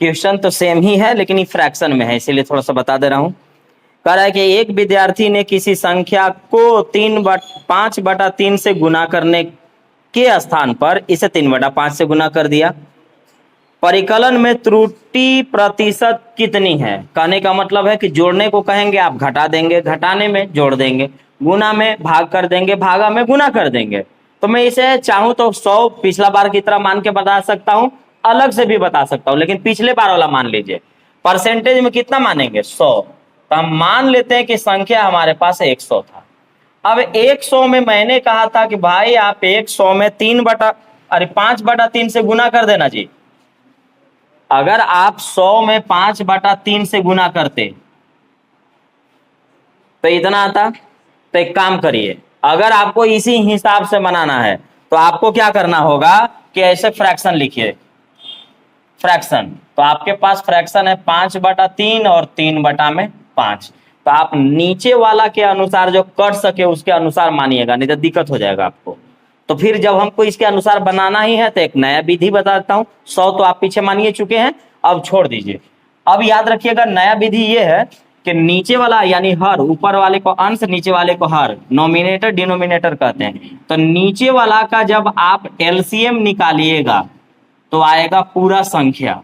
Question तो same ही है लेकिन ये फ्रैक्शन में है, इसीलिए थोड़ा सा बता दे रहा हूँ। कह रहा है कि एक विद्यार्थी ने किसी संख्या को 5/3 से गुना करने के स्थान पर इसे 3/5 से गुना कर दिया। परिकलन में त्रुटि प्रतिशत कितनी है? कहने का मतलब है कि जोड़ने को कहेंगे आप घटा देंगे, घटाने में जोड़ देंगे, गुना में भाग कर देंगे, भागा में गुना कर देंगे। तो मैं इसे चाहूं तो 100 पिछला बार की तरह मान के बता सकता हूं, अलग से भी बता सकता हूं, लेकिन पिछले बार वाला मान लीजिए। परसेंटेज में कितना मानेंगे? 100। तो हम मान लेते हैं कि संख्या हमारे पास 100 था। अब 100 में मैंने कहा था कि भाई आप 100 में 5/3 से गुना कर देना जी। अगर आप 100 में 5/3 से गुना करते तो इतना आता। तो एक काम करिए, अगर आपको इसी हिसाब से बनाना है तो आपको क्या करना होगा कि ऐसे फ्रैक्शन लिखिए। फ्रैक्शन, तो आपके पास फ्रैक्शन है 5/3 और 3/5। तो आप नीचे वाला के अनुसार जो कर सके उसके अनुसार मानिएगा, नहीं तो दिक्कत हो जाएगा आपको। तो फिर जब हमको इसके अनुसार बनाना ही है तो एक नया विधि बताता हूं। 100 तो आप पीछे मानिए चुके हैं, अब छोड़ दीजिए। अब याद रखिएगा नया विधि ये है कि नीचे वाला यानी हर, ऊपर वाले को अंश, नीचे वाले को हर, नोमिनेटर डिनोमिनेटर कहते हैं। तो नीचे वाला का जब आप एलसीएम निकालिएगा तो आएगा पूरा संख्या।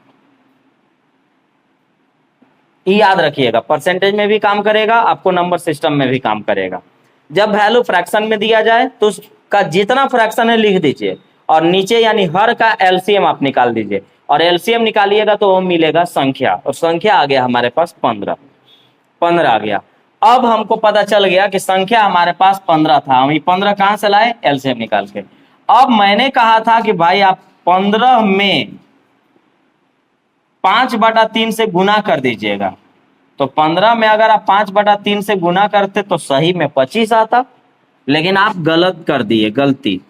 याद रखिएगा परसेंटेज में भी काम करेगा, आपको नंबर सिस्टम में भी काम करेगा। जब वैल्यू फ्रैक्शन में दिया जाए तो उसका जितना फ्रैक्शन है लिख दीजिए और नीचे यानी हर का एलसीएम आप निकाल दीजिए और एलसीएम निकालिएगा तो वो मिलेगा संख्या, और संख्या आ गया हमारे पास 15 आ गया। अब हमको पता चल गया कि संख्या हमारे पास 15 था, हम ये 15 कहां से लाए? एलसीएम निकाल के। अब मैंने कहा था कि भाई आप 15 में 5/3 से गुना कर दीजिएगा। तो 15 में अगर आप 5/3 से गुना करते तो सही में 25 आता, लेकिन आप गलत कर दिए, गलती।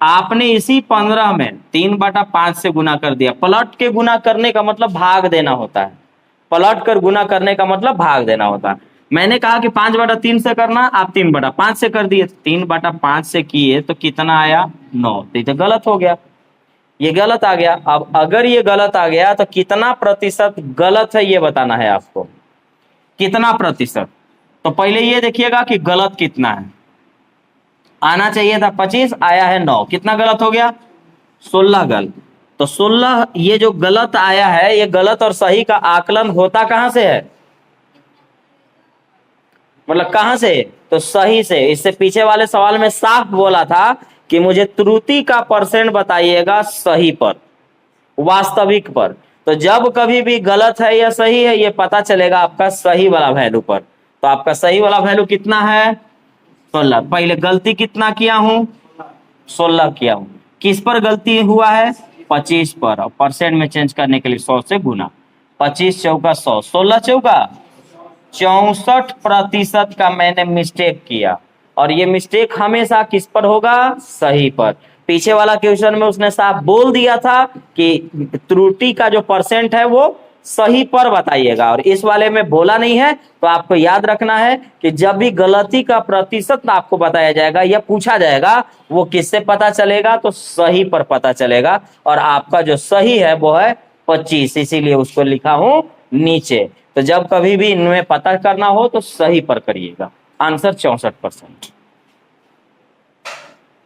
आपने इसी 15 में 3/5 से गुना कर दिया। पलट के गुना करने का मतलब भाग देना होता है, पलट कर गुना करने का मतलब भाग देना होता है। मैंने कहा कि 5/3 से करना, आप 3/5 से कर दिए। 3/5 से किए तो कितना आया? 9। तो ये तो गलत हो गया, ये गलत आ गया। अब अगर ये गलत आ गया तो कितना प्रतिशत गलत है ये बताना है आपको, कितना प्रतिशत। तो पहले ये देखिएगा कि गलत कितना है। आना चाहिए था 25, आया है 9, कितना गलत हो गया? 16 गलत। तो 16 ये जो गलत आया है, ये गलत और सही का आकलन होता कहां से है? मतलब कहां से? तो सही से। इससे पीछे वाले सवाल में साफ बोला था कि मुझे त्रुटि का परसेंट बताइएगा सही पर, वास्तविक पर। तो जब कभी भी गलत है या सही है ये पता चलेगा आपका सही वाला वैल्यू पर। तो आपका सही वाला वैल्यू कितना है? 16। पहले गलती कितना किया हूं? 16 किया हूं। किस पर गलती हुआ है? 25 पर, और परसेंट में चेंज करने के लिए 100 से गुना। 25 चौका 100, 16 चौका 64% का मैंने मिस्टेक किया। और ये मिस्टेक हमेशा किस पर होगा? सही पर। पीछे वाला क्वेश्चन में उसने साफ बोल दिया था कि त्रुटि का जो परसेंट है वो सही पर बताइएगा, और इस वाले में बोला नहीं है। तो आपको याद रखना है कि जब भी गलती का प्रतिशत आपको बताया जाएगा या पूछा जाएगा, वो किससे पता चलेगा? तो सही पर पता चलेगा। और आपका जो सही है वो है 25, इसीलिए उसको लिखा हूं नीचे। तो जब कभी भी इनमें पता करना हो तो सही पर करिएगा। आंसर 64%।